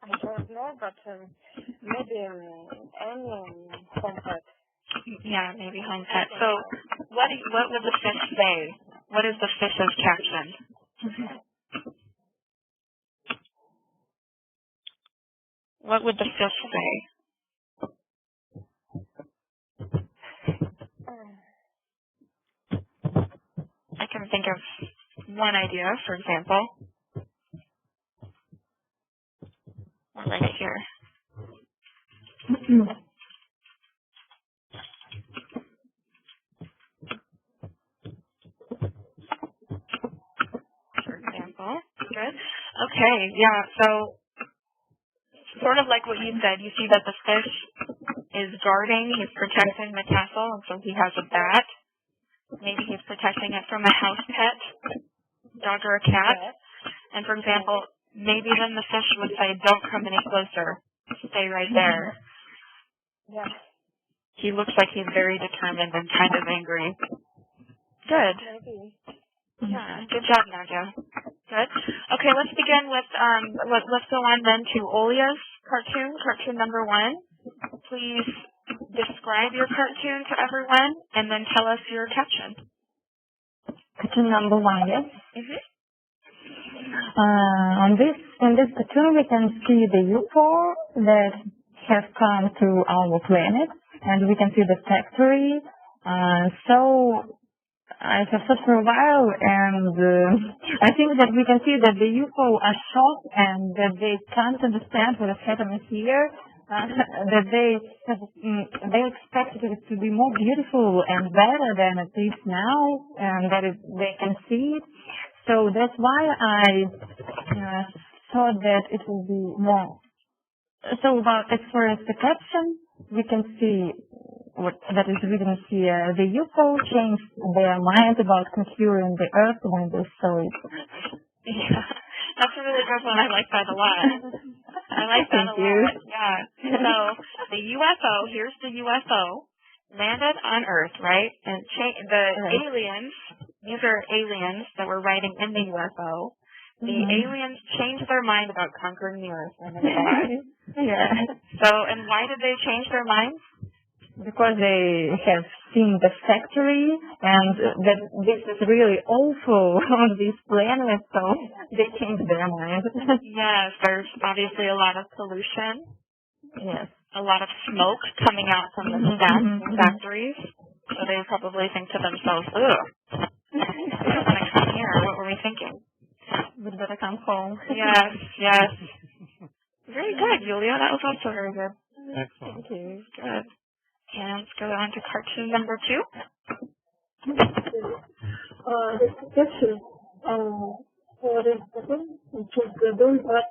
I don't know, but maybe any home pet. Yeah, maybe home pet. So what would the fish say? What is the fish's caption? What would the fish say? I can think of one idea, for example. I'll write it here. For example. Good. Okay, yeah, so sort of like what you said, you see that the fish is guarding, he's protecting the castle, and so he has a bat. Maybe he's protecting it from a house pet, dog or a cat. And for example, maybe then the fish would say, don't come any closer. Stay right there. Yeah. He looks like he's very determined and kind of angry. Good. Maybe. Yeah, good job, Nadia. Good. Okay, let's begin with, let's go on then to Olia's cartoon number 1. Please describe your cartoon to everyone, and then tell us your caption. Cartoon number 1, yes? Mm-hmm. In this cartoon, we can see the UFO that has come to our planet, and we can see the factory. So I have thought for a while, and I think that we can see that the UFO are shocked and that they can't understand what is happening here. That they expect it to be more beautiful and better than it is now, and that they can see it. So that's why I thought that it will be more. So as far as the caption, we can see that is written here. The UFO changed their mind about conquering the Earth when they saw it. Yeah, that's a really good one. I like that a lot. I like that a lot. Yeah. So the UFO, here's the UFO, landed on Earth, right? And aliens, these are aliens that were riding in the UFO. The aliens changed their mind about conquering the Earth when they saw it. Yeah. So, and why did they change their minds? Because they have seen the factory and that this is really awful on this planet, so they changed their mind. Yes, there's obviously a lot of pollution. Yes. A lot of smoke coming out from the factories. So they probably think to themselves, ugh, we don't want to come here. What were we thinking? We'd better come home. Yes, yes. Very good, Julia. That was also very good. Excellent. Thank you. Good. And let's go on to cartoon number 2. The suggestion for this person which is doing what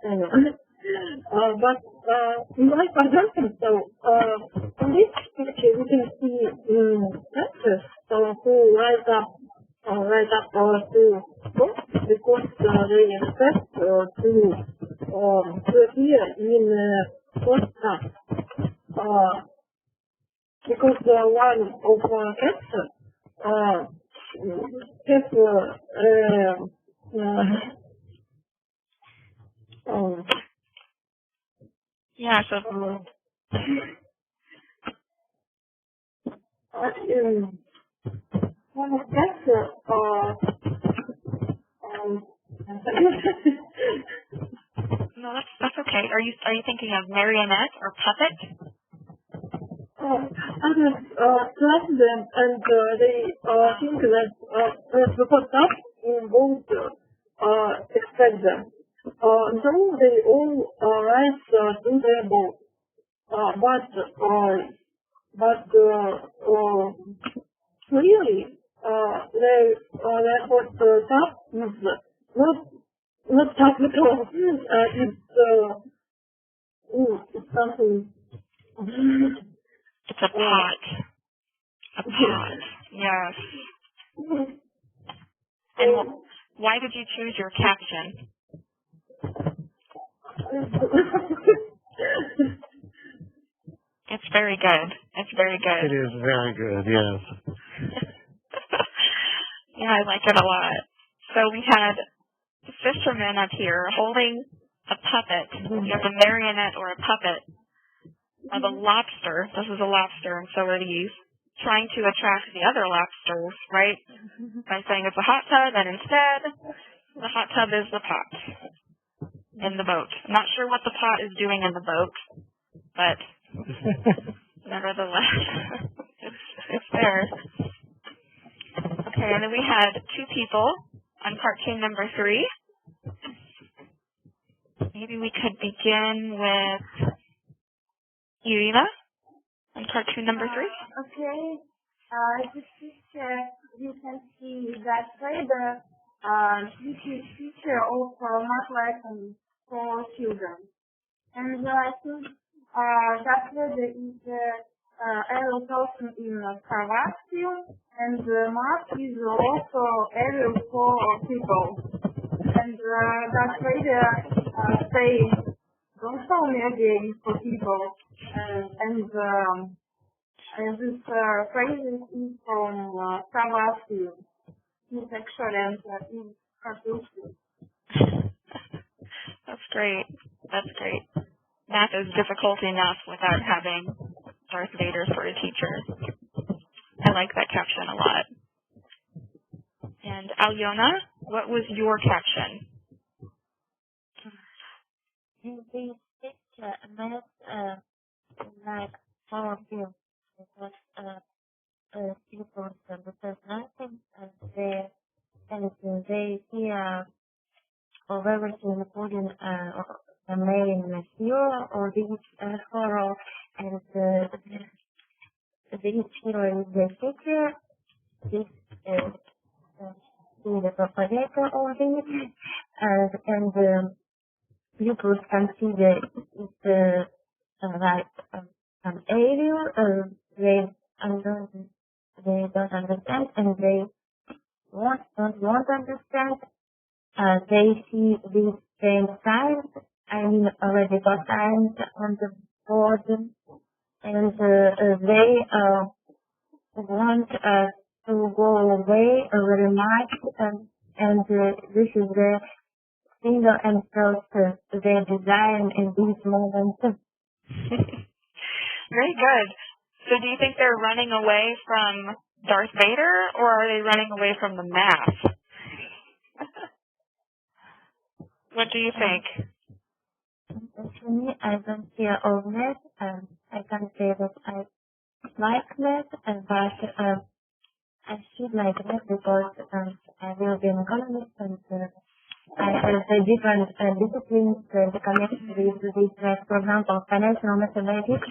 but in my consumption, so in this picture we can see actors who rise up to book because they expect to appear in podcast. Because one of cats yeah, so one of cats no, that's okay. Are you thinking of marionette or puppet? others trust them and they think that the podcast won't expect them. So they all rise to their boat. But really, their podcast is not tough at all. It's something. It's a pot. A pot. Yes. And why did you choose your caption? It's very good. It's very good. It is very good, yes. Yeah, I like it a lot. So we had the fisherman up here holding a puppet. You have a marionette or a puppet of a lobster. This is a lobster, and so are these. Trying to attract the other lobsters, right? By saying it's a hot tub, and instead, the hot tub is the pot in the boat. I'm not sure what the pot is doing in the boat, but nevertheless, it's there. Okay, and then we had two people on cartoon number 3. Maybe we could begin with Irina on cartoon number 3. Okay. This picture, you can see that Vader teaches teacher of math lesson for children. And I think that Vader is every person in Slovakia, and math is also every for people. And that Vader say, don't show me again for people. And this phrase is from Slovakia. It's excellent in cartoon. That's great. That's great. Math is difficult enough without having Darth Vader for a teacher. I like that caption a lot. And Alyona, what was your caption? In this picture, math like powerful because people because nothing they hear of everything including the main hero or this horror and this hero is the teacher, this is the propagator of this and people consider it like an area they don't understand and they don't want to understand. They see these same signs, I mean already got signs on the board and they want to go away very much and this is the single and first their design in these moments. Very good. So do you think they're running away from Darth Vader, or are they running away from the math? What do you think? To me, I don't fear of math. I can say that I like math, but I should like math because I will be an economist and I have the different disciplines that connect with this math. For example, financial mathematics.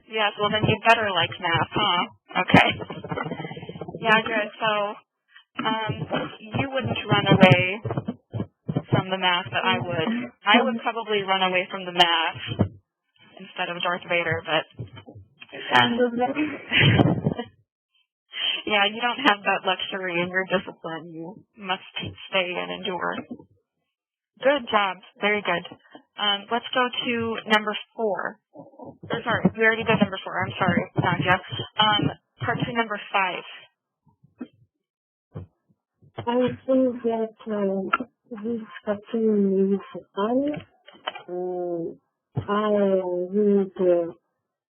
Yes, well then you better like math, huh? Okay. Yeah, good. So, you wouldn't run away from the math, but I would. I would probably run away from the math instead of Darth Vader, but... Yeah, you don't have that luxury in your discipline. You must stay and endure. Good job. Very good. Let's go to number 4. Or sorry, we already did number 4. I'm sorry, Nadia. Cartoon number 5. I think that this cartoon is funny. I will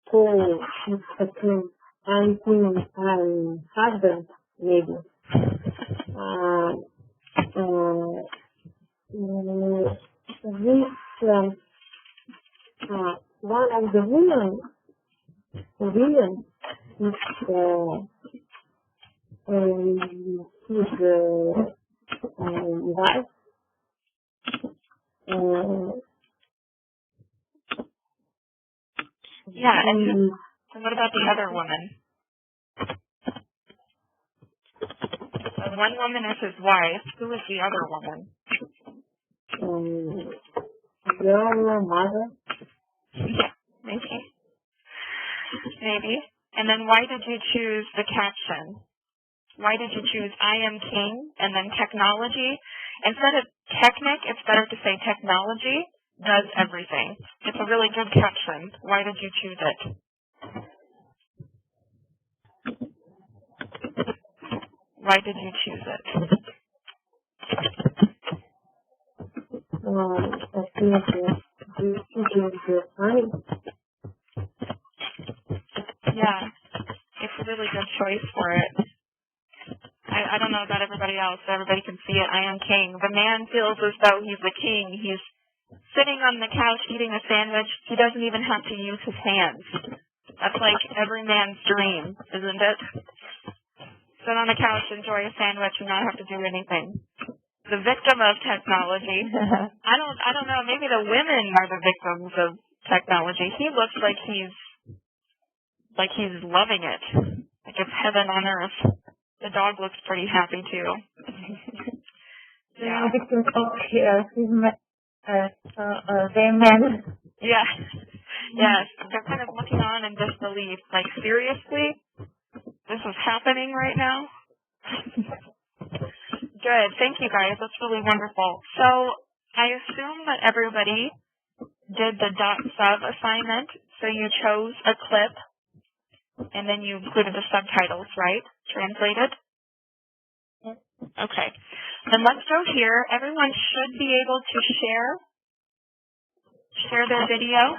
call this cartoon I think I'm husband, maybe. One of the women is his wife. Yeah, and what about the other woman? So one woman is his wife. Who is the other woman? Your mother. Yeah, maybe. Maybe. And then why did you choose the caption? Why did you choose I am king and then technology? Instead of technic, it's better to say technology does everything. It's a really good caption. Why did you choose it? Why did you choose it? Yeah, it's a really good choice for it. I don't know about everybody else. Everybody can see it. I am king. The man feels as though he's the king. He's sitting on the couch eating a sandwich. He doesn't even have to use his hands. That's like every man's dream, isn't it? Sit on the couch, enjoy a sandwich, and not have to do anything. The victim of technology. I don't know. Maybe the women are the victims of technology. He looks like he's loving it. Like it's heaven on earth. The dog looks pretty happy too. Yeah. They're men. Yeah. Yes. They're kind of looking on in disbelief. Like, seriously? This is happening right now? Good. Thank you, guys. That's really wonderful. So, I assume that everybody did the .sub assignment. So you chose a clip, and then you included the subtitles, right? Translated? Yes. Okay. Then let's go here. Everyone should be able to share their video.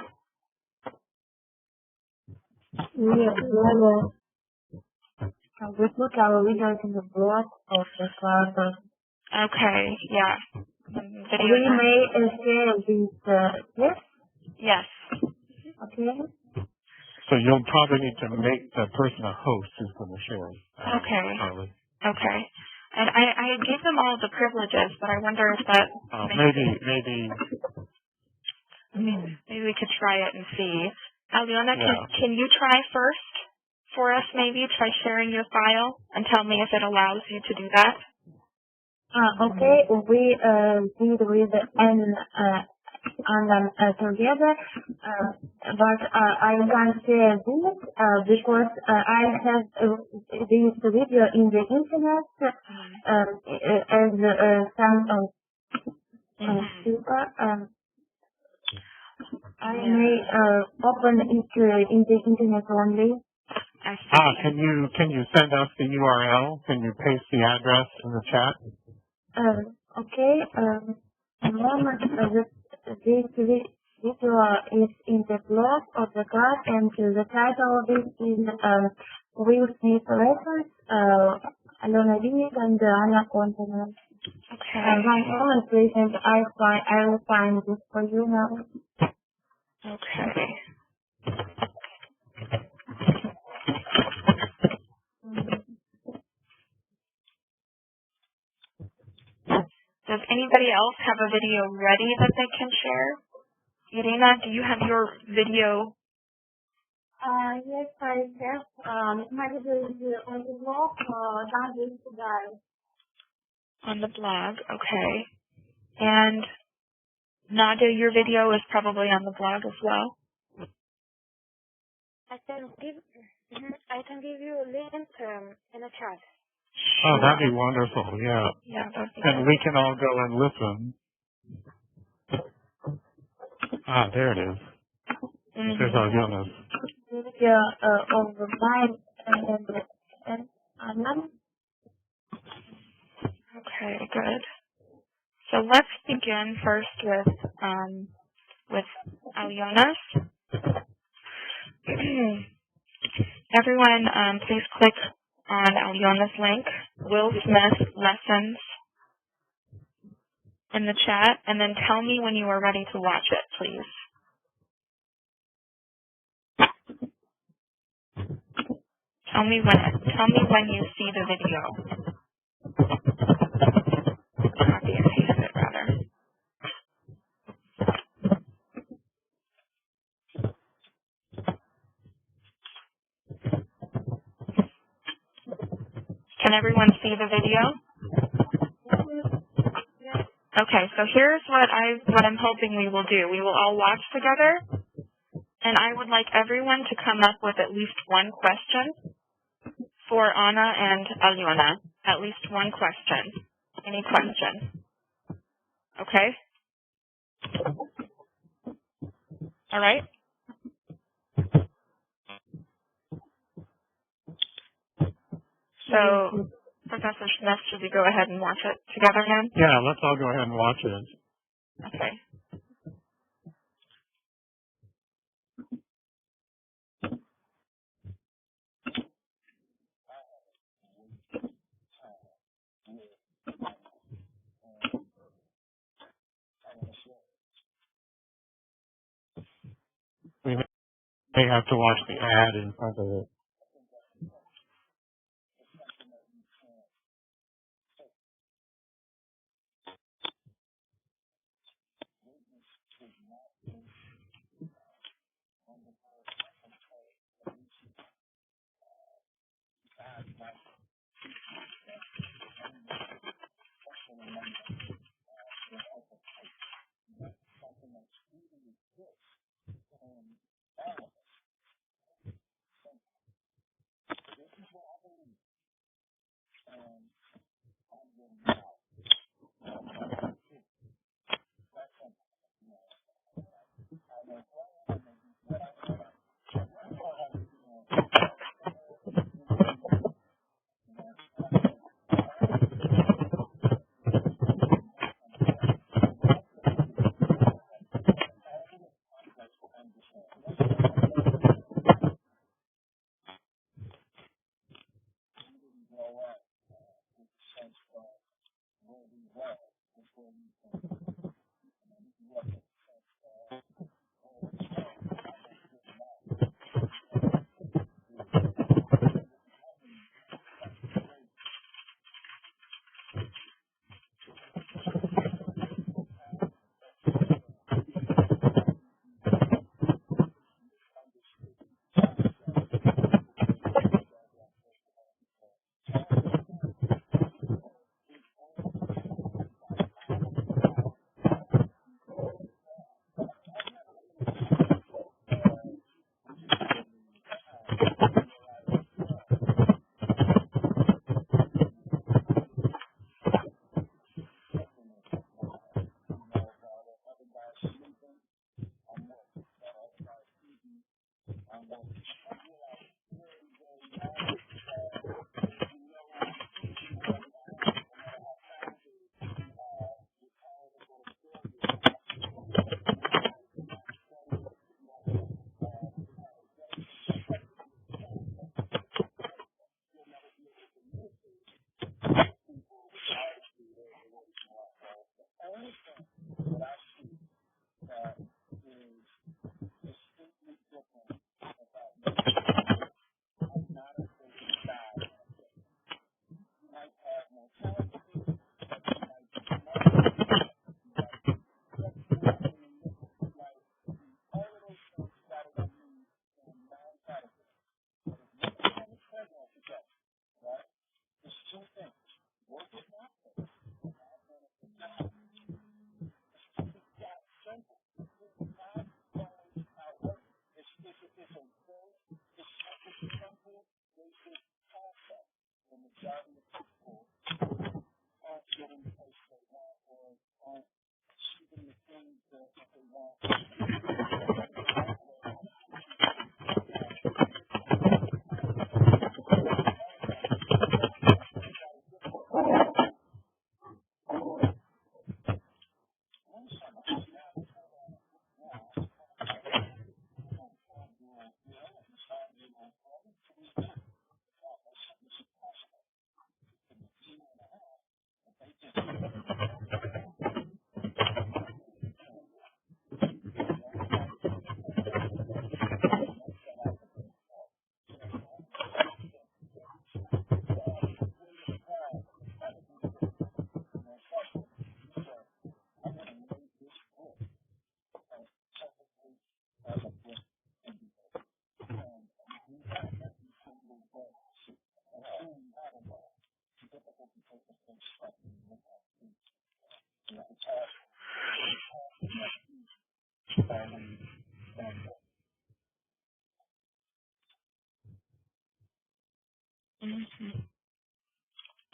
We put our videos in the blog of the class. Okay, yeah. We may share these clips. Yes. Okay. So you'll probably need to make the person a host who's going to share. Okay. Probably. Okay. And I gave them all the privileges, but I wonder if that maybe we could try it and see. Aliona, Yeah. can you try first for us? Maybe try sharing your file and tell me if it allows you to do that. Okay. We did with and together, but I can't share this because I have this video in the internet as some speaker. I may open it in the internet only. I see. Can you send us the URL? Can you paste the address in the chat? Okay. A moment. This video is in the blog of the class, and the title of it is Will Smith Records, Alona Vinnick and Anna Continent. Okay. One moment, please, and I will find this for you now. Okay. Does anybody else have a video ready that they can share? Irina, do you have your video? Yes, I have. My video is on the blog, done yesterday. On the blog, okay. And Nadia, your video is probably on the blog as well? I can give you a link in the chat. Oh, that'd be wonderful. Yeah. Yeah, that'd be And good. we can all go and listen. Ah, there it is. There's Aliona's. Video of mine and Anna. Okay, good. So let's begin first with Aliona's. Everyone, please click on Aliona's link, Will Smith Lessons, in the chat, and then tell me when you are ready to watch it, please. Tell me when you see the video. Copy and paste it, rather. Can everyone see the video? Okay, so here's what I'm hoping we will do. We will all watch together, and I would like everyone to come up with at least one question for Anna and Aliona. At least one question. Any question. Okay? All right? So, Professor Smith, should we go ahead and watch it together then? Yeah, let's all go ahead and watch it. Okay. We may have to watch the ad in front of it.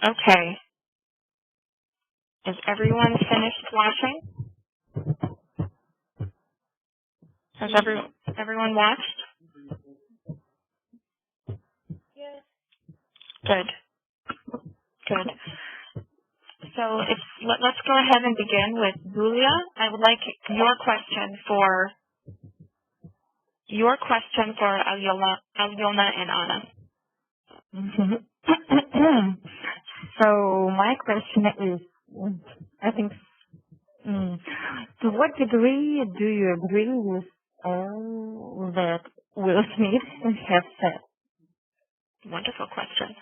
Okay. Is everyone finished watching? Has everyone watched? Yes. Good. Good. let's go ahead and begin with Julia. I would like your question for Alyona and Anna. So my question is, I think, to what degree do you agree with all that Will Smith has said? Wonderful question.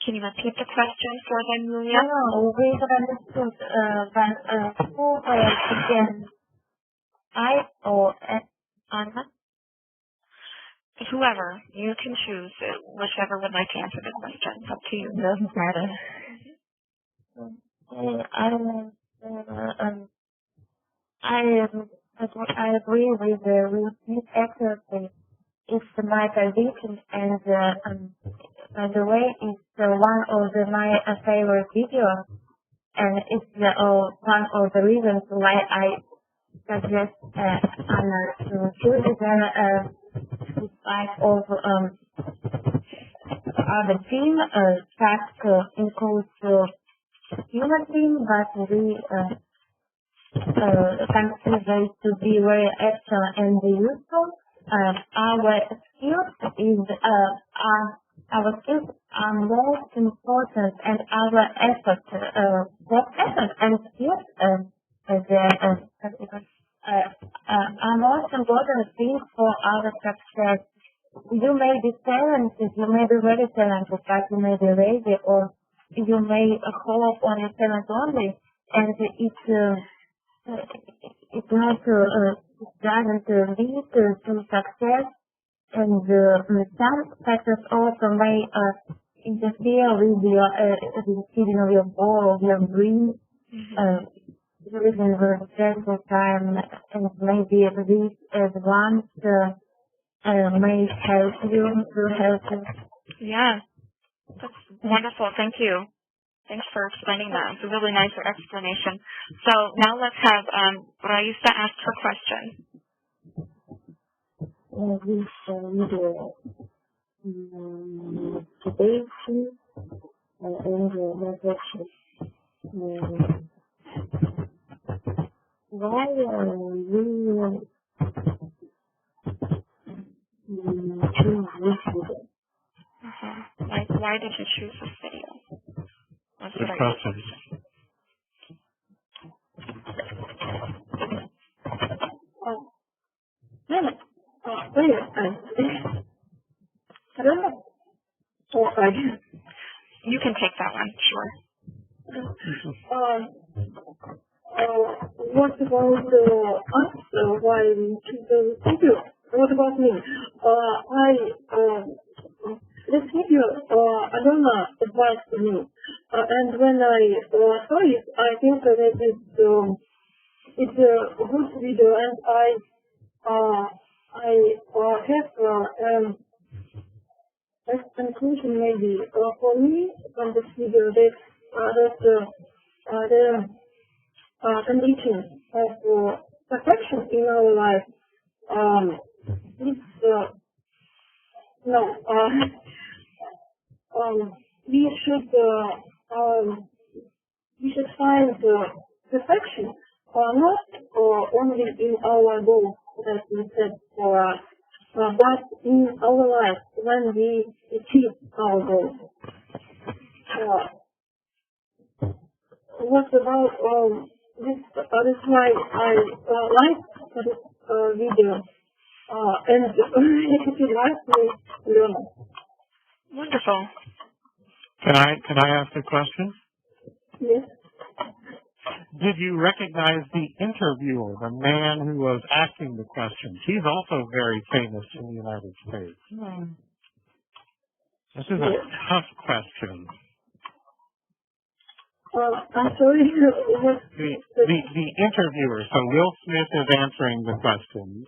Can you repeat the question for them, Julia? No, we have understood that who again, I or Anna? Whoever. You can choose whichever would like to answer the question. It's up to you. Doesn't matter. I agree with Will Smith accurately. It's my position, and by the way, it's one of my favorite videos, and it's one of the reasons why I suggest Anna to choose them despite of other team. Task includes human team, but we consider it to be very excellent and useful. Our skills are most important, and our effort, both effort and skills, are most important things for our success. You may be talented, you may be very talented, but you may be lazy, or you may hope on your talent only, and it doesn't lead to success, and some factors also may interfere with your achieving of your goal, of your dream. During a stressful time, and maybe this as once may help you to help you. Yeah, that's wonderful. Thank you. Thanks for explaining that. It's a really nice explanation. So now let's have Raisa ask her question. This video debate and reflection. Why we choose this video? Why did you choose this video? Good question. I don't know. You can take that one, sure. What about us? Why we choose this video? What about me? This video, Alona advised me, and when I saw it, I think that it's a good video, and I have a conclusion maybe for me from this video that the condition of perfection in our life is we should find perfection not only in our goals that we set for us, but in our life when we achieve our goals. What about this? That's why I like this video, and if you like me, learn. Wonderful. Can I ask a question? Yes. Did you recognize the interviewer, the man who was asking the questions? He's also very famous in the United States. This is a tough question. I'm sorry. The interviewer, so Will Smith is answering the questions,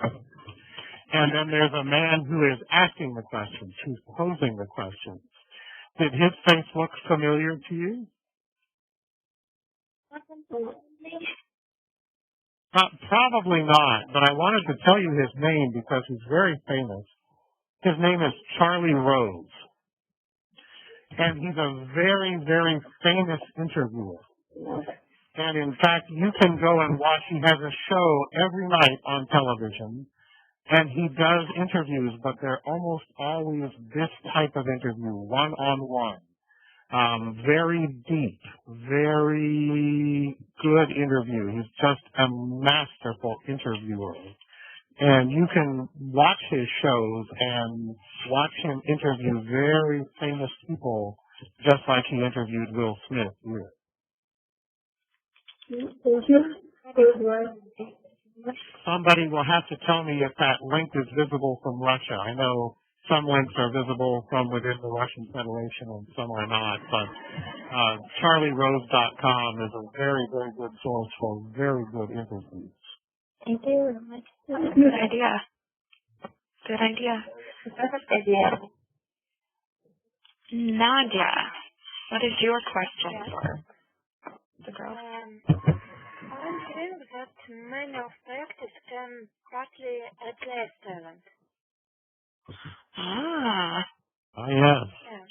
and then there's a man who is asking the questions, who's posing the questions. Did his face look familiar to you? Probably not, but I wanted to tell you his name because he's very famous His name is Charlie Rose. And he's a very, very famous interviewer. And in fact, you can go and watch. He has a show every night on television. And he does interviews, but they're almost always this type of interview, one-on-one. Very deep, very good interview. He's just a masterful interviewer. And you can watch his shows and watch him interview very famous people, just like he interviewed Will Smith here. Thank you. Somebody will have to tell me if that link is visible from Russia. I know some links are visible from within the Russian Federation and some are not, but CharlieRose.com is a very, very good source for very good interviews. Thank you very much. Good idea. Good idea. Perfect idea. Nadia, what is your question for the girl? I'm hearing that many of practice can partly address talent. Ah. Oh, yes. Yeah.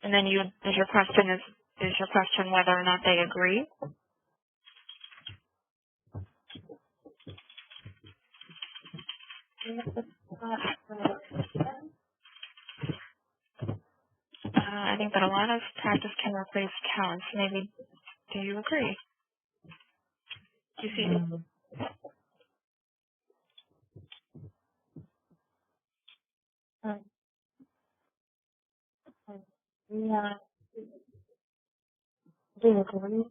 And then is your question whether or not they agree? I think that a lot of practice can replace talent. Maybe, do you agree? Do you see? Yeah, do agree.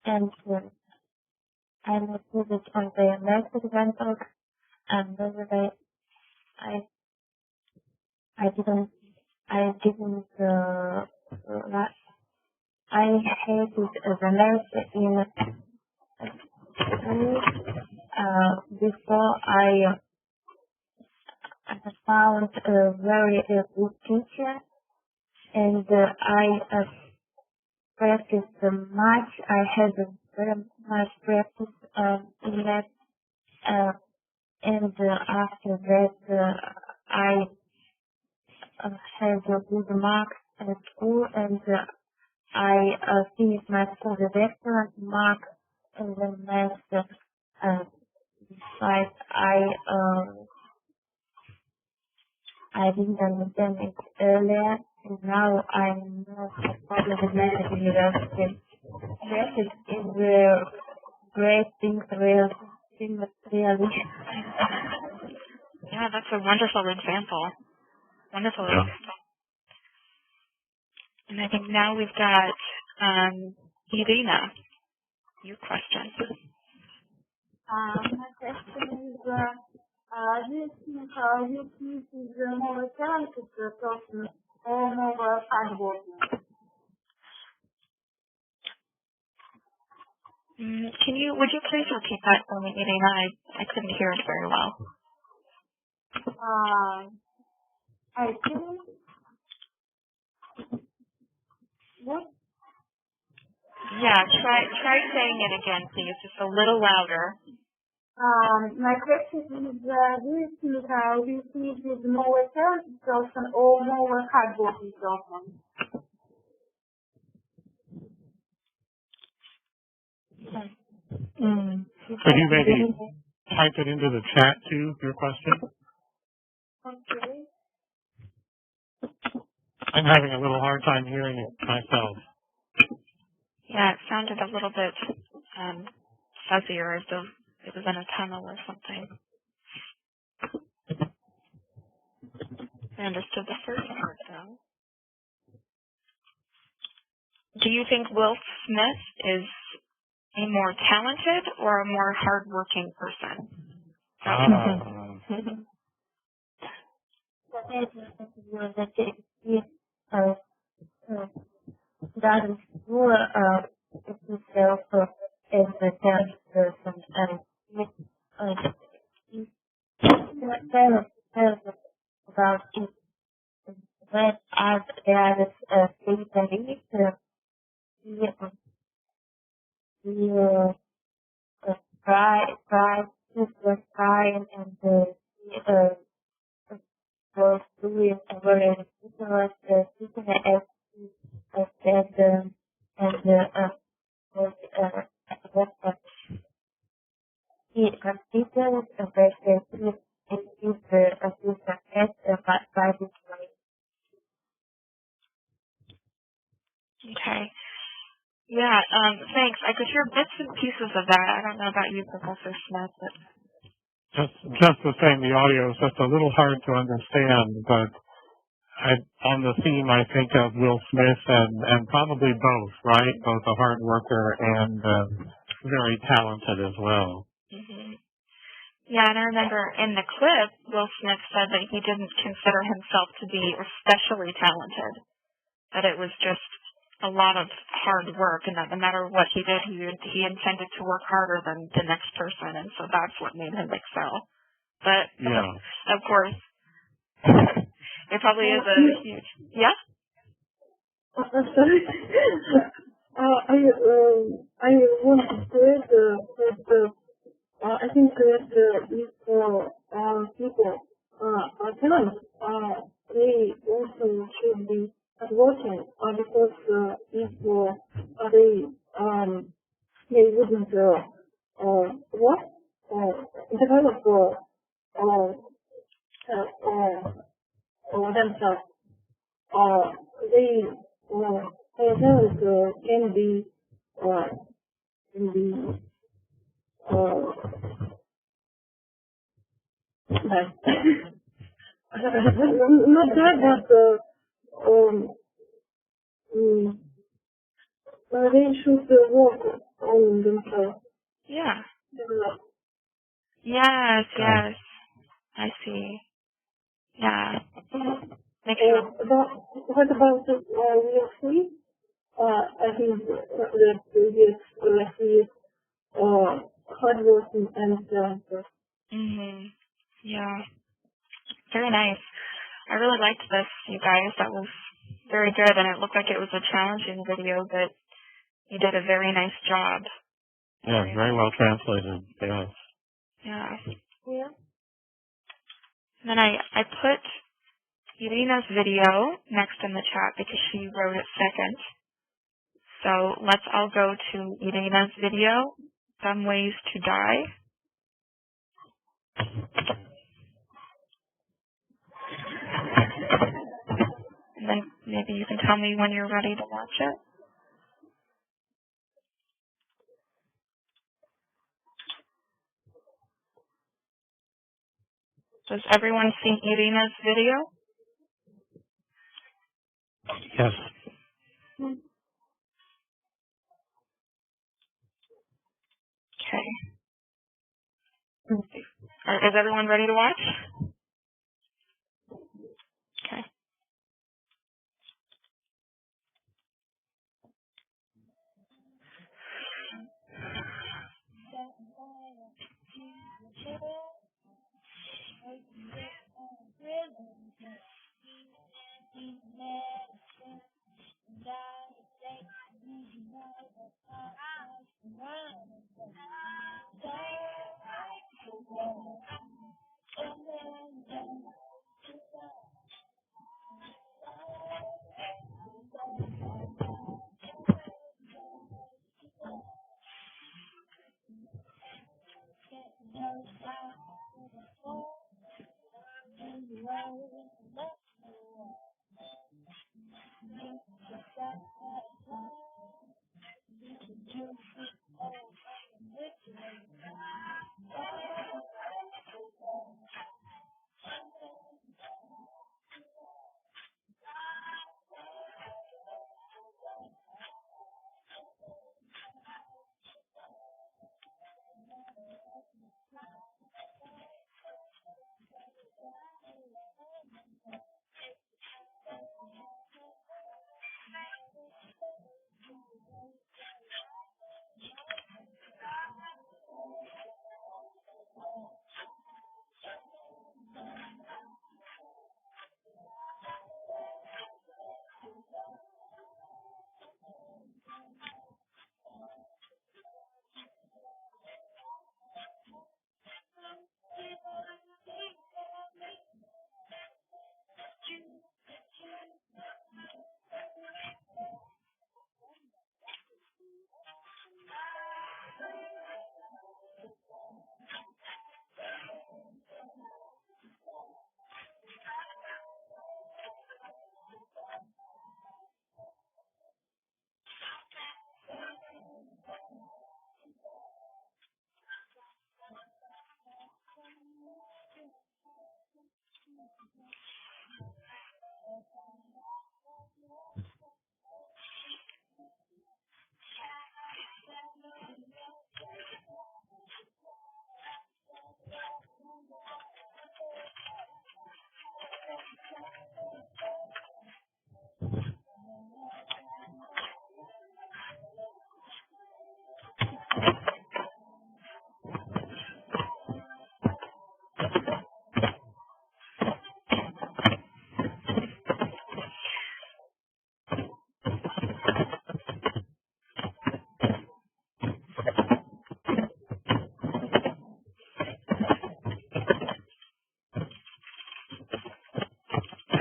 And I noticed it on the next example, and whether I didn't, I hated the nurse in school, before I found a very good teacher, and I practiced much. I had very much practice in that, and after that I had a good marks at school, and I finished my school with excellent marks. And the next, besides, I didn't understand it earlier, and now I know part of the method in university. Method is a great thing, really. Yeah, that's a wonderful example. Wonderful example. And I think now we've got Irina. Your question. My question is, do you think Will Smith is a more talented person or more hardworking? Would you please repeat that for me, Irina? I couldn't hear it very well. I think, what? Yeah, try saying it again, please, just a little louder. My question is, do you think Will Smith is a more talented person or more hardworking person? Could you maybe type it into the chat too, your question? Okay. I'm having a little hard time hearing it myself. Yeah, it sounded a little bit fuzzier, as though it was in a tunnel or something. I understood the first part, though. Do you think Will Smith is a more talented or a more hardworking person? That is more himself as a talented person, and tell about it. When there is a state he try he was fine and he was doing very ridiculous teaching as I said was he considered that he is a success by this way. Okay. Yeah, thanks. I could hear bits and pieces of that. I don't know about you, Professor Smith, but Just the same, the audio is just a little hard to understand, but on the theme I think of Will Smith and probably both, right? Both a hard worker and very talented as well. hmm yeah, and I remember in the clip, Will Smith said that he didn't consider himself to be especially talented, that it was just a lot of hard work, and that no matter what he did, he intended to work harder than the next person, and so that's what made him excel. But, Yeah. of course, it probably is a huge... Yeah? Sorry. I want to say that I think that if people are talent, they also should be hardworking because if they wouldn't work develop themselves, they their talent can be bad. Not bad, but they should work on themselves. Yeah. Yes, yes. I see. Yeah. Make sure. What about Will Smith? I think that he is hardworking and talented. Yeah. Very nice. I really liked this, you guys. That was very good, and it looked like it was a challenging video, but you did a very nice job. Yeah, very well translated. Yes. Yeah. Yeah. And then I put Irina's video next in the chat because she wrote it second. So let's all go to Irina's video, Some Ways to Die. And then maybe you can tell me when you're ready to watch it. Does everyone see Irina's video? Yes. Okay. Is everyone ready to watch? Okay.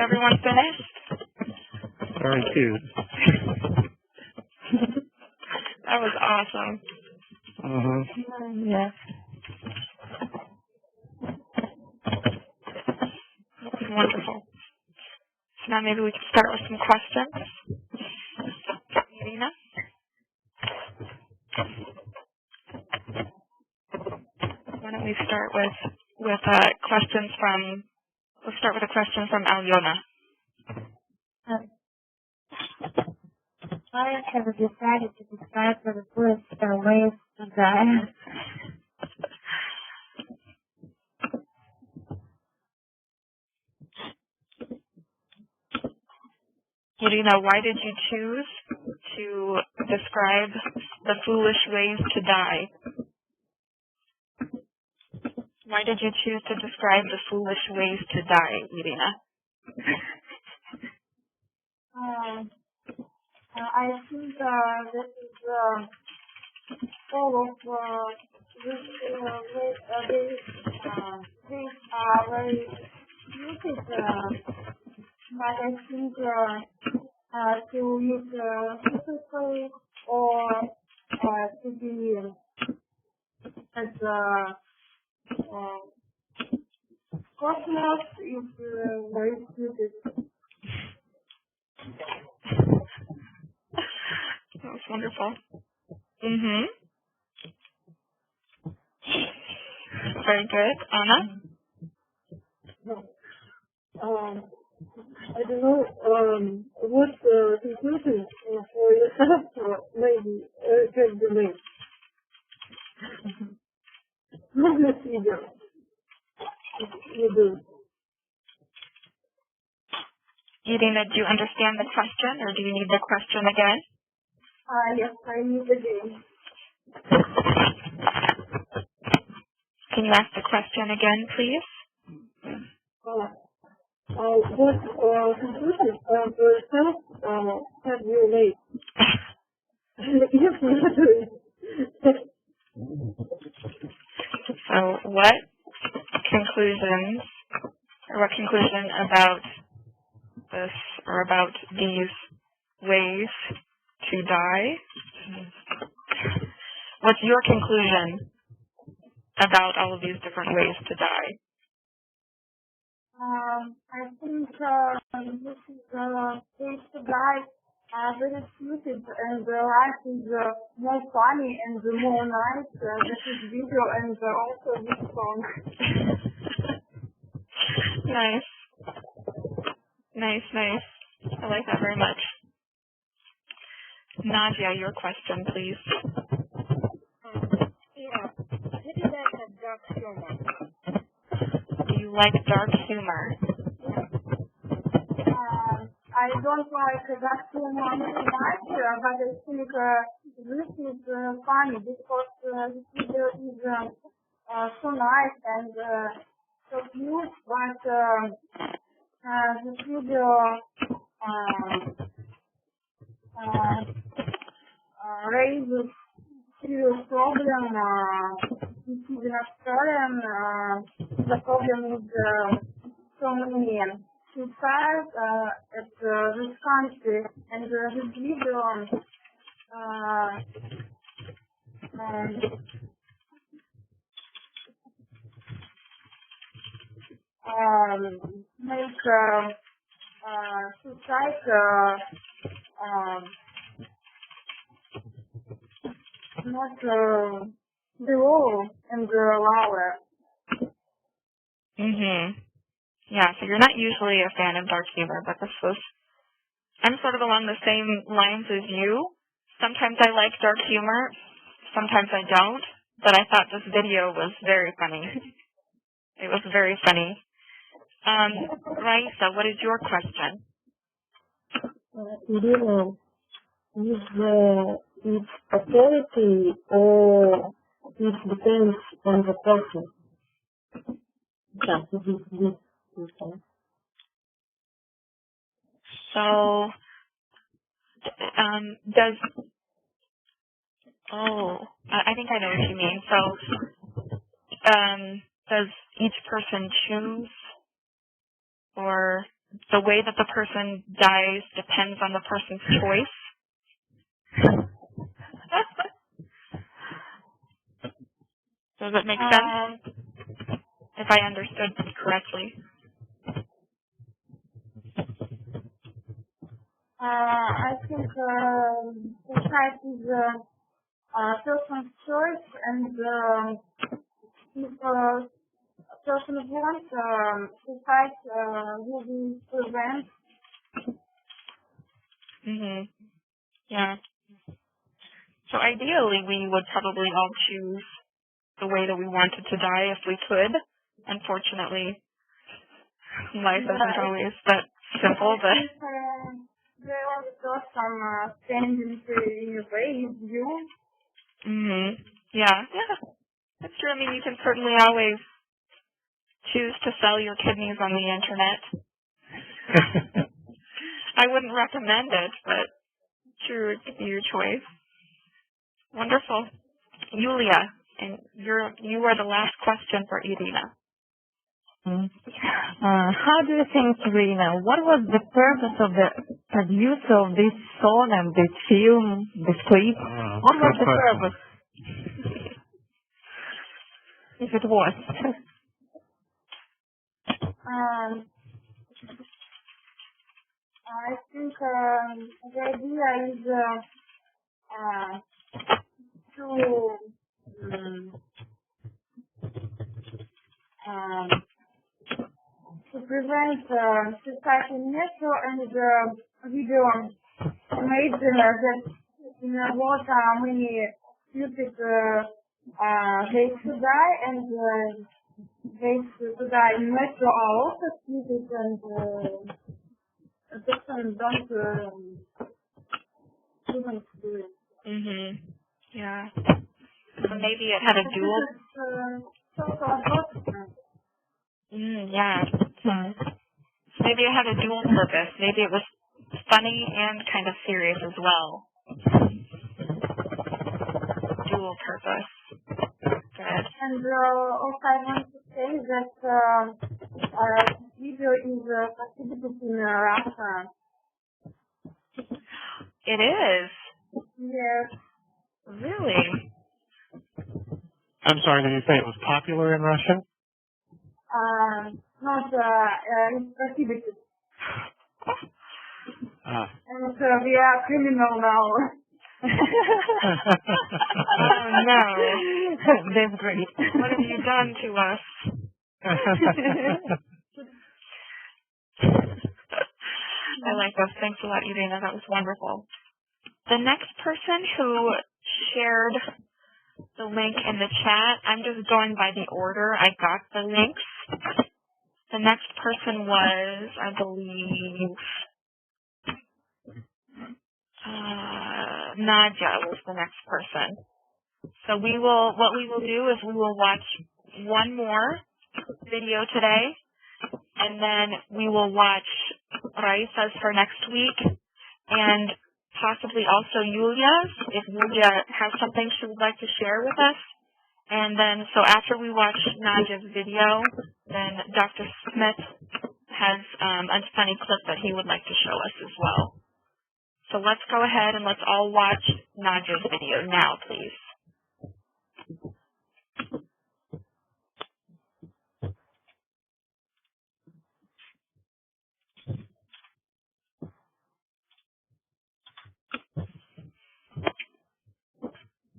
Everyone finished? Very cute. That was awesome. Yes. That was wonderful. So now maybe we can start with some questions. Irina? Why don't we start with questions from, let's start with a question from Alyona. I have decided to describe the first ways to die. Irina, why did you choose to describe the foolish ways to die? Why did you choose to describe the foolish ways to die, Irina? I think this is all of these are very stupid, but I think to use physically or to be as cosmos is very stupid. That was wonderful. Mm-hmm. Very good. Anna? I don't know what conclusion for yourself maybe can be made from this video. You do. Irina, do you understand the question, or do you need the question again? Yes, I need again. Can you ask the question again, please? What conclusion for yourself have you made? So what conclusion about this, or about these ways to die? What's your conclusion about all of these different ways to die? I think this is ways to die very stupid, and life is more funny and more nice. This is video and also this song. Nice. Nice. I like that very much. Nadia, your question, please. Yeah. Maybe that's a dark humor. Do you like dark humor? I don't like dark humor very much, but I think this is funny because this video is so nice and so cute, but this video raises serious problem. This is an Australian. The problem is so many suicides at this country, and this video make suicide not below and lower. Yeah, so you're not usually a fan of dark humor, but I'm sort of along the same lines as you. Sometimes I like dark humor, sometimes I don't, but I thought this video was very funny. It was very funny. Raisa, what is your question? Irina, is its authority or it depends on the person? Yeah, this. So, does, I think I know what you mean. So, does each person choose, or the way that the person dies depends on the person's choice? Does it make sense? If I understood correctly. I think suicide is a person's choice, and if a person wants suicide, will be prevent. Mhm. Yeah. So ideally, we would probably all choose the way that we wanted to die if we could. Unfortunately, life isn't always that simple, but. There are also some changes in your way, you. Mhm. Yeah. That's true. I mean, you can certainly always choose to sell your kidneys on the internet. I wouldn't recommend it, but true, it could be your choice. Wonderful. Yulia, and you are the last question for Irina. How do you think, Irina, what was the purpose of the use of this song and this film, this clip? What was the purpose? If it was. I think the idea is to prevent suicide in metro, and video made that in what many stupid they to die, and they to die in metro are also stupid, and person don't even do it. Mhm. Yeah. So maybe it had a dual. Yeah. So maybe it had a dual purpose. Maybe it was funny and kind of serious as well. Dual purpose. Good. And also I want to say that this video is prohibited in Russia. It is. Yes. Really? I'm sorry, did you say it was popular in Russia? Not it's prohibited. And we are criminal now. Oh no. That's great. What have you done to us? I like those. Thanks a lot, Irina. That was wonderful. The next person who shared the link in the chat, I'm just going by the order I got the links. The next person was, I believe, Nadja was the next person. So what we will do is we will watch one more video today, and then we will watch Raisa's for next week, and possibly also Yulia's, if Yulia has something she would like to share with us. And then, so after we watch Nadja's video, then Dr. Smith has a funny clip that he would like to show us as well. So let's go ahead and let's all watch Nadja's video now, please.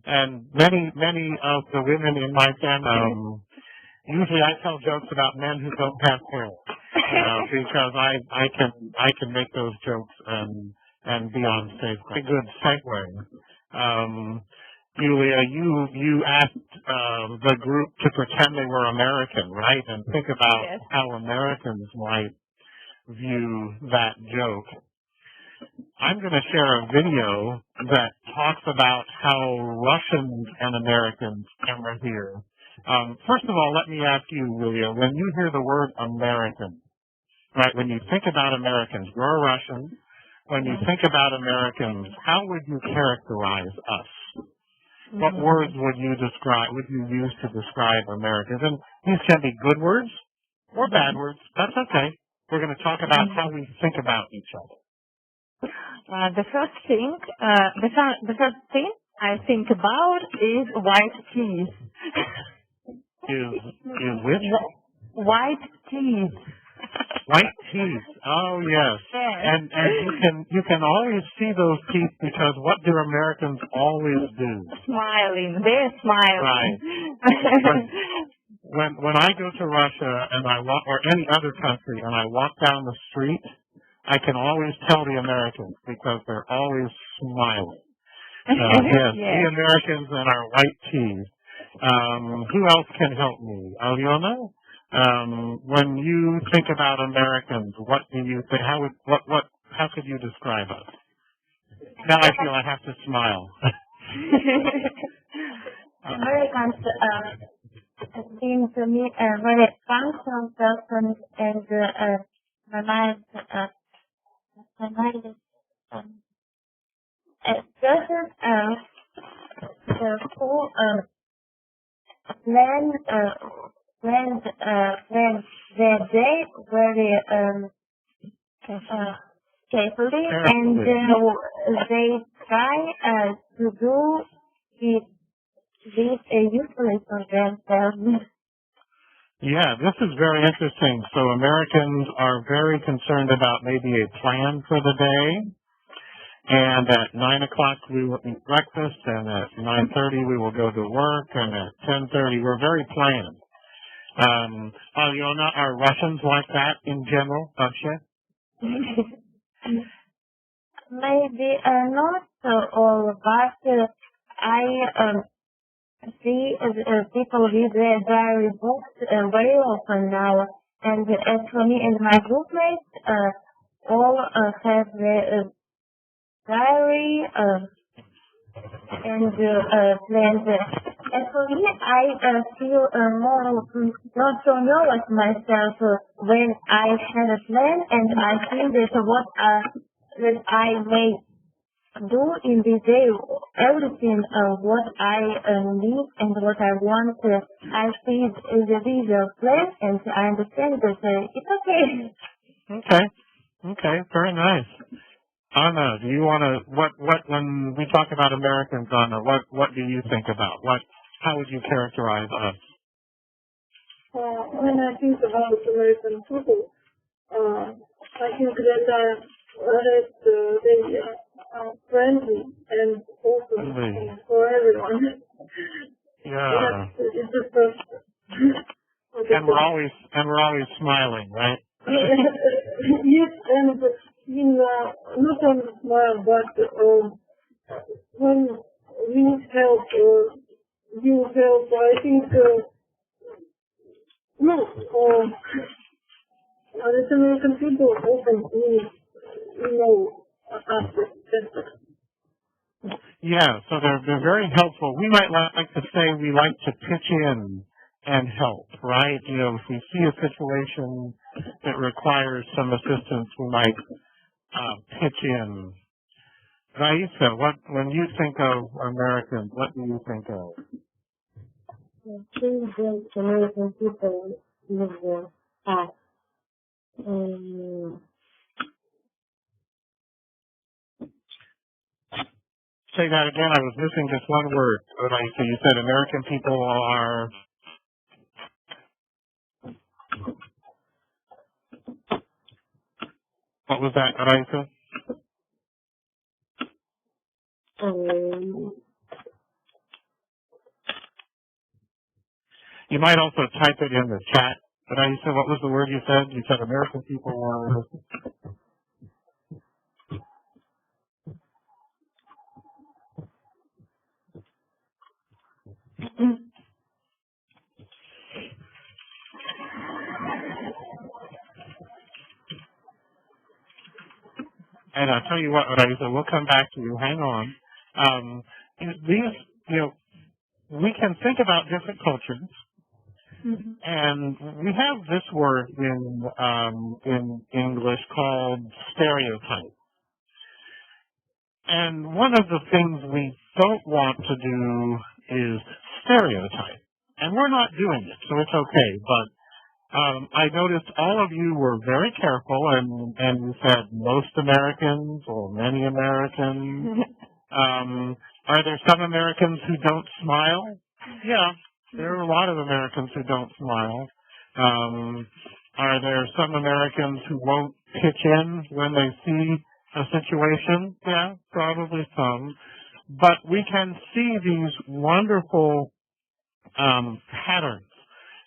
And many of the women in my family, usually I tell jokes about men who don't have hair, because I can make those jokes and be on stage. A good segue. Yulia, you asked the group to pretend they were American, right? And think about how Americans might view that joke. I'm going to share a video that talks about how Russians and Americans are here. First of all, let me ask you, Julia, when you hear the word American, right, when you think about Americans, you're a Russian. When you think about Americans, how would you characterize us? What words would you use to describe Americans? And these can be good words or bad words. That's okay. We're going to talk about how we think about each other. The first thing I think about is white teeth. Is which? White teeth. White teeth. Oh yes. And you can always see those teeth because what do Americans always do? Smiling. They're smiling. Right. When I go to Russia and I walk, or any other country, and I walk down the street, I can always tell the Americans because they're always smiling. Yes, the Americans and our white teeth. Who else can help me? Aliona? When you think about Americans, what do you think? How could you describe us? Now I feel I have to smile. Americans seem to me very functional persons, and my mind is persons who plan their day very carefully, and they try to do this usefully for themselves. Yeah, this is very interesting. So Americans are very concerned about maybe a plan for the day. And at 9 o'clock we will eat breakfast, and at 9:30 we will go to work, and at 10:30 we're very planned. Aliona, are Russians like that in general, Babshe? Maybe not all, but I see people with their diary books very often now. And as for me and my groupmates, all have their diary and plans. As for me, I feel more not so nervous myself when I have a plan, and I feel that I may do in this day everything what I need and what I want. I see it as a visual plan, and I understand that it's okay. Okay, very nice. Anna, do you want to, what, when we talk about Americans, Anna, what do you think about? How would you characterize us? When I think about American people, I think that they are friendly and open for everyone. Yeah. It's the first. And we're always smiling, right? Yes, and not only smile, but when we need help or you help, I think the American people often us. Yeah, so they're very helpful. We might like to say we like to pitch in and help, right? If we see a situation that requires some assistance, we might pitch in. Raisa, when you think of Americans, what do you think of? I think that American people live fast. Say that again. I was missing just one word. Raisa, you said American people are... What was that, Raisa? You might also type it in the chat. Raisa, what was the word you said? You said American people are... And I'll tell you what, Raisa, we'll come back to you. Hang on. These, we can think about different cultures, and we have this word in English called stereotype. And one of the things we don't want to do is stereotype. And we're not doing it, so it's okay. But I noticed all of you were very careful, and you said most Americans or many Americans. Are there some Americans who don't smile? Yeah, there are a lot of Americans who don't smile. Are there some Americans who won't pitch in when they see a situation? Yeah, probably some. But we can see these wonderful patterns.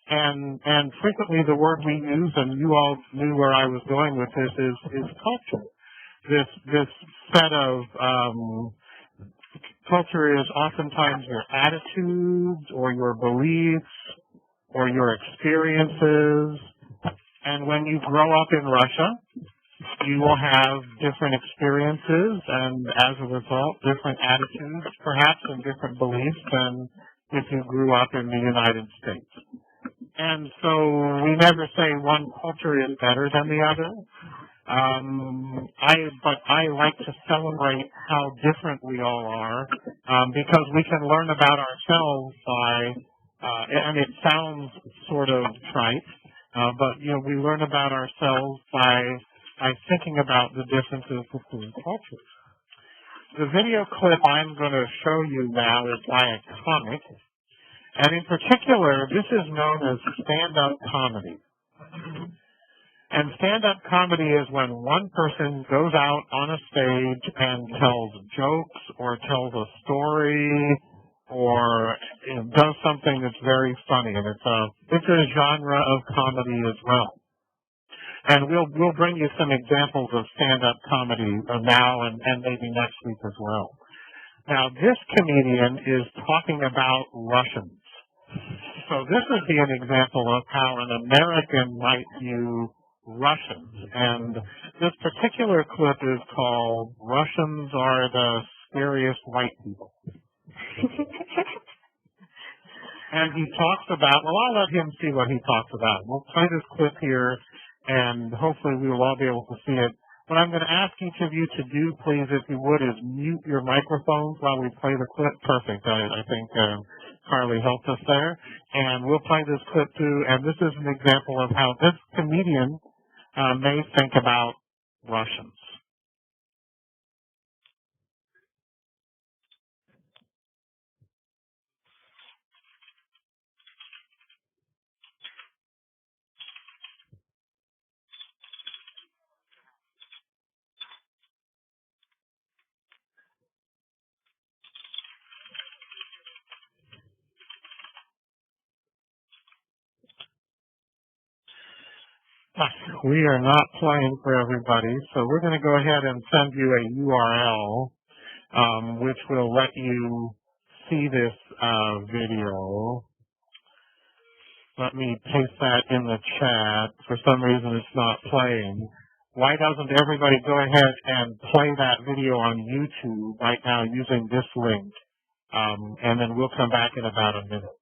And frequently the word we use, and you all knew where I was going with this, is culture. This set of culture is oftentimes your attitudes or your beliefs or your experiences. And when you grow up in Russia, you will have different experiences and, as a result, different attitudes, perhaps, and different beliefs than if you grew up in the United States. And so we never say one culture is better than the other. But I like to celebrate how different we all are, because we can learn about ourselves by, and it sounds sort of trite, but we learn about ourselves by thinking about the differences between cultures. The video clip I'm going to show you now is by a comic, and in particular, this is known as stand-up comedy. And stand-up comedy is when one person goes out on a stage and tells jokes or tells a story or does something that's very funny, and it's a genre of comedy as well. And we'll bring you some examples of stand-up comedy now and maybe next week as well. Now, this comedian is talking about Russians. So this would be an example of how an American might view Russians. And this particular clip is called "Russians Are the Scariest White People." And he talks about, well, I'll let him see what he talks about. We'll play this clip here, and hopefully we will all be able to see it. What I'm going to ask each of you to do, please, if you would, is mute your microphones while we play the clip. Perfect. I think Carly helped us there. And we'll play this clip too, and this is an example of how this comedian may think about Russians. We are not playing for everybody, so we're going to go ahead and send you a URL, which will let you see this video. Let me paste that in the chat. For some reason, it's not playing. Why doesn't everybody go ahead and play that video on YouTube right now using this link? And then we'll come back in about a minute.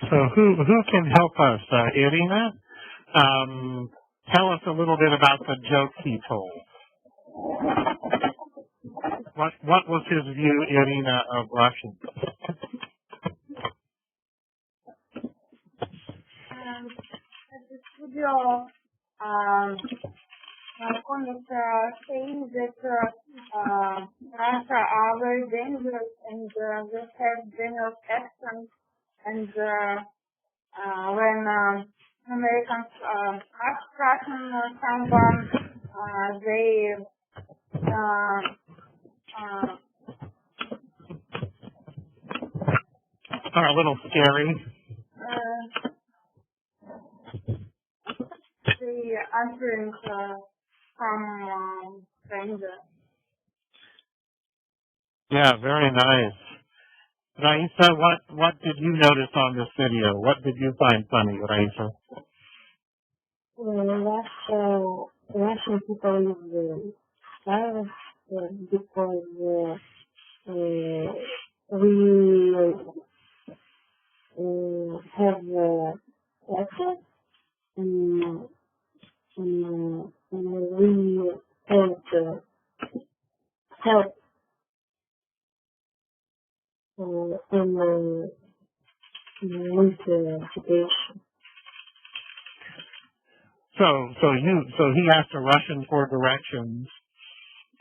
So who can help us? Irina? Tell us a little bit about the joke he told. What was his view, Irina, of Russians? At the studio, comics saying that Russia are very dangerous and they have dangerous accents, and when Americans ask Russian someone, they Are a little scary. They answering from stranger. Yeah, very nice. Raisa, what did you notice on this video? What did you find funny, Raisa? Russian people is silent because we have access and we have help in with the situation. So he asked a Russian for directions,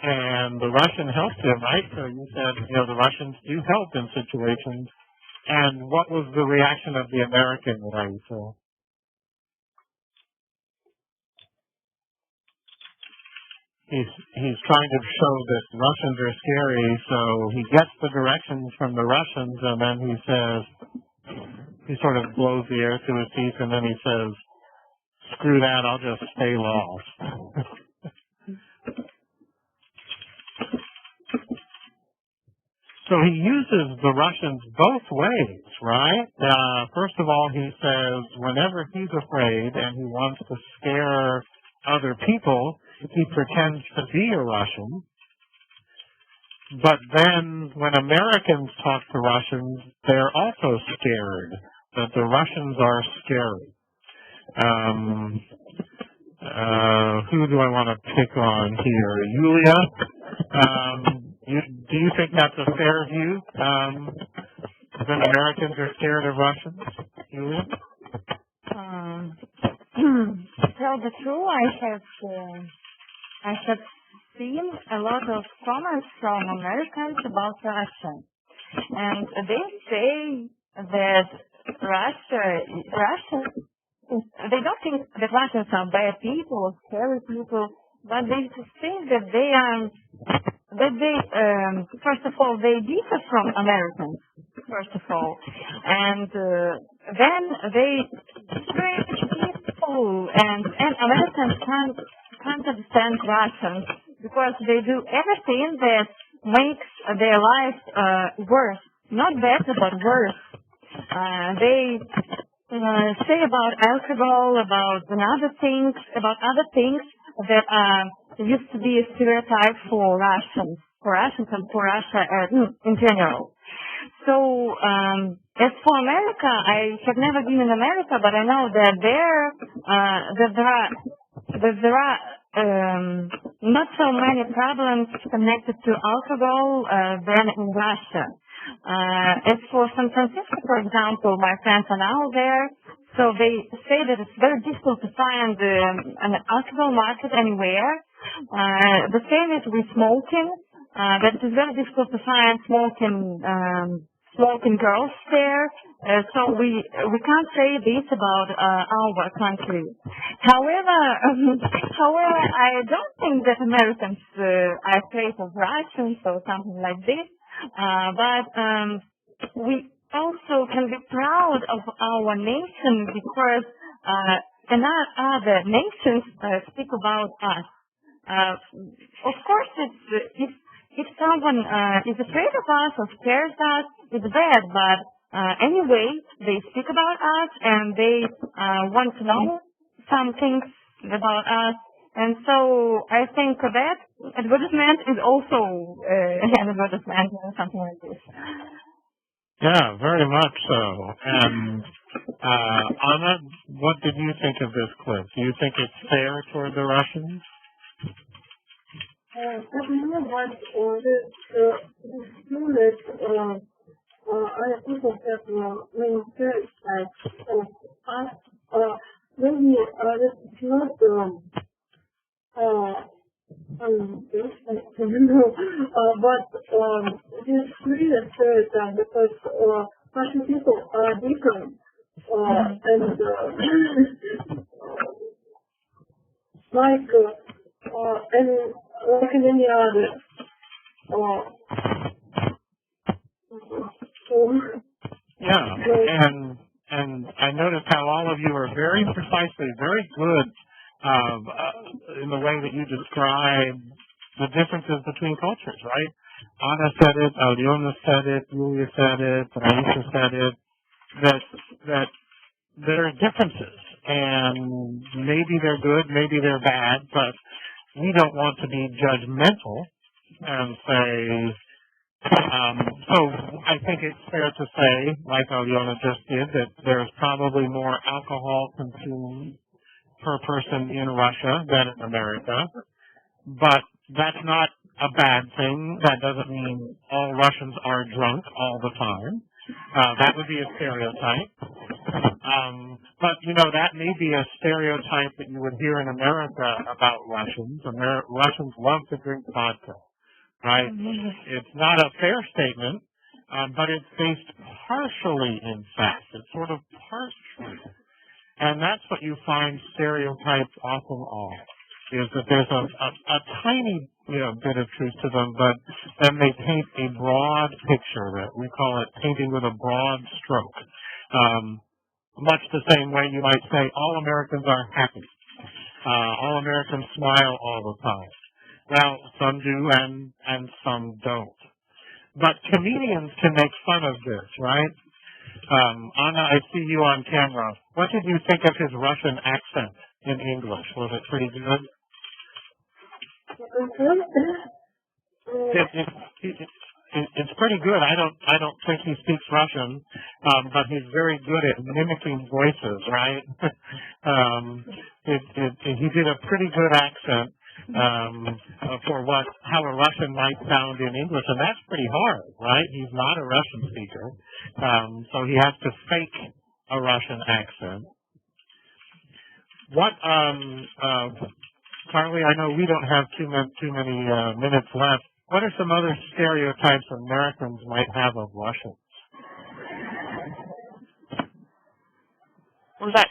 and the Russian helped him, right? So you said, the Russians do help in situations. And what was the reaction of the American, Raisa? He's trying to show that Russians are scary, so he gets the directions from the Russians, and then he sort of blows the air through his teeth, and then he says, "Screw that, I'll just stay lost." So he uses the Russians both ways, right? First of all, he says whenever he's afraid and he wants to scare other people, he pretends to be a Russian. But then when Americans talk to Russians, they're also scared, that the Russians are scary. Who do I want to pick on here? Yulia? Do you think that's a fair view? That Americans are scared of Russians? Yulia? To tell the truth, I have seen a lot of comments from Americans about Russia, and they say that Russia, they don't think that Russians are bad people, scary people, but they think that first of all, they differ from Americans, first of all, and then they strange people, and Americans can't understand Russians because they do everything that makes their life worse, not better but worse. They say about alcohol, about other things that used to be a stereotype for Russians and for Russia in general. So as for America, I have never been in America, but I know that there are not so many problems connected to alcohol than in Russia. As for San Francisco, for example, my friends are now there, so they say that it's very difficult to find an alcohol market anywhere. The same is with smoking, that it is very difficult to find smoking walking girls there. So we can't say this about our country. However, I don't think that Americans are afraid of Russians or something like this. But we also can be proud of our nation because other nations speak about us. Of course, if someone is afraid of us or scares us, it's bad. But anyway, they speak about us and they want to know some things about us. And so I think that advertisement is also an advertisement or something like this. Yeah, very much so. And Anna, what did you think of this clip? Do you think it's fair toward the Russians? I don't know what the students, I also have many stereotypes of us. Maybe it's not I don't know, but it is really a stereotype because Russian people are different, and like in any other. Yeah, and I noticed how all of you are very precisely, very good in the way that you describe the differences between cultures, right? Anna said it, Alyona said it, Yulia said it, Aisha said it, that there are differences, and maybe they're good, maybe they're bad, but we don't want to be judgmental and say, so I think it's fair to say, like Alyona just did, that there's probably more alcohol consumed per person in Russia than in America. But that's not a bad thing. That doesn't mean all Russians are drunk all the time. That would be a stereotype. But, that may be a stereotype that you would hear in America about Russians. Russians love to drink vodka, right? It's not a fair statement, but it's based partially in fact. It's sort of partially. And that's what you find stereotypes often are, is that there's a tiny bit of truth to them, but then they paint a broad picture. That we call it painting with a broad stroke. Much the same way you might say all Americans are happy. All Americans smile all the time. Well, some do and some don't. But comedians can make fun of this, right? Anna, I see you on camera. What did you think of his Russian accent in English? Was it pretty good? It's pretty good. I don't think he speaks Russian, but he's very good at mimicking voices, right? He did a pretty good accent for how a Russian might sound in English, and that's pretty hard, right? He's not a Russian speaker, so he has to fake a Russian accent. What, Carly? I know we don't have too many minutes left. What are some other stereotypes Americans might have of Russians? Was that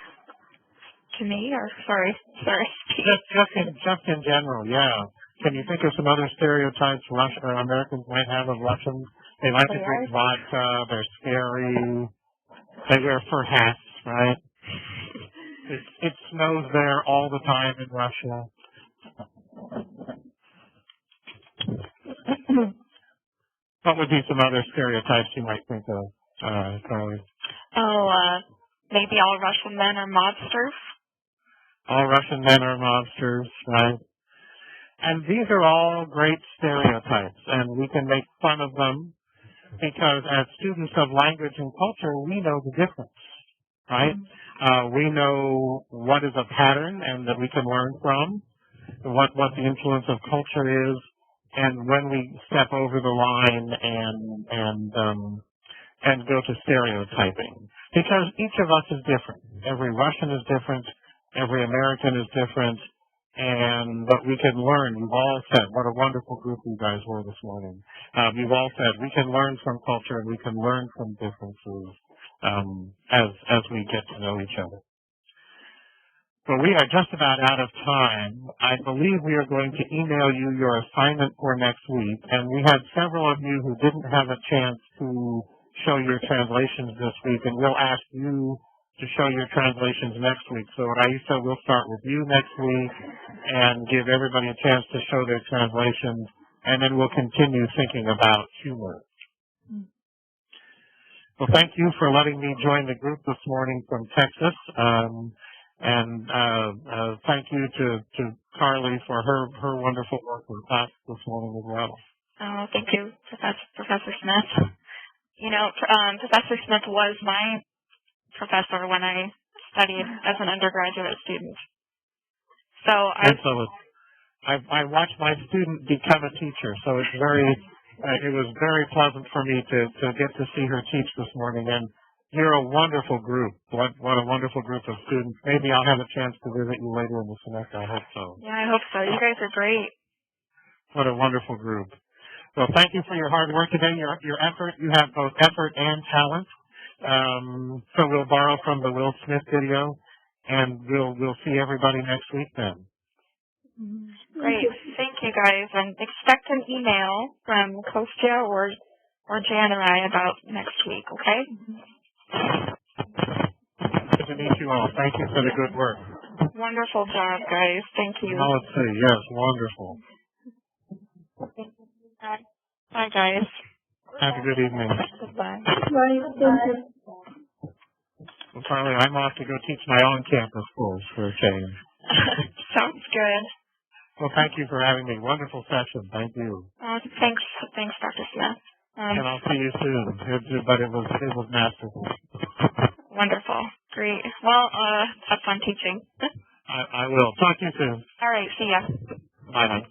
to me or sorry? Just in general, yeah. Can you think of some other stereotypes Americans might have of Russians? They like to drink vodka. They're scary. They wear fur hats, right? It snows there all the time in Russia. What would be some other stereotypes you might think of, Carly? Maybe all Russian men are mobsters. All Russian men are mobsters, right? And these are all great stereotypes, and we can make fun of them because as students of language and culture, we know the difference, right? We know what is a pattern and that we can learn from, what the influence of culture is, and when we step over the line and go to stereotyping. Because each of us is different. Every Russian is different. Every American is different. but we can learn. You've all said what a wonderful group you guys were this morning. You've all said we can learn from culture and we can learn from differences as we get to know each other. Well, we are just about out of time. I believe we are going to email you your assignment for next week, and we had several of you who didn't have a chance to show your translations this week, and we'll ask you to show your translations next week. So, Raisa, we'll start with you next week and give everybody a chance to show their translations, and then we'll continue thinking about humor. Well, thank you for letting me join the group this morning from Texas. And thank you to Carly for her wonderful work with us this morning as well. Oh, thank you, Professor Smith. You know, Professor Smith was my professor when I studied as an undergraduate student. So I watched my student become a teacher. So it's it was very pleasant for me to get to see her teach this morning. And you're a wonderful group. What a wonderful group of students. Maybe I'll have a chance to visit you later in the semester. I hope so. Yeah, I hope so. You guys are great. What a wonderful group. Well, thank you for your hard work today, your effort. You have both effort and talent. So we'll borrow from the Will Smith video, and we'll see everybody next week then. Great. Thank you, guys. And expect an email from Kostya or Jan or I about next week, okay? Good to meet you all. Thank you for the good work. Wonderful job, guys. Thank you. Let's see. Yes, wonderful. Bye, guys. Have a good evening. Goodbye. Bye. Well, Carly, I'm off to go teach my on-campus course for a change. Sounds good. Well, thank you for having me. Wonderful session. Thank you. Thanks, Dr. Smith. And I'll see you soon. But it was masterful. Wonderful. Great. Well, have fun teaching. I will. Talk to you soon. All right. See ya. Bye-bye.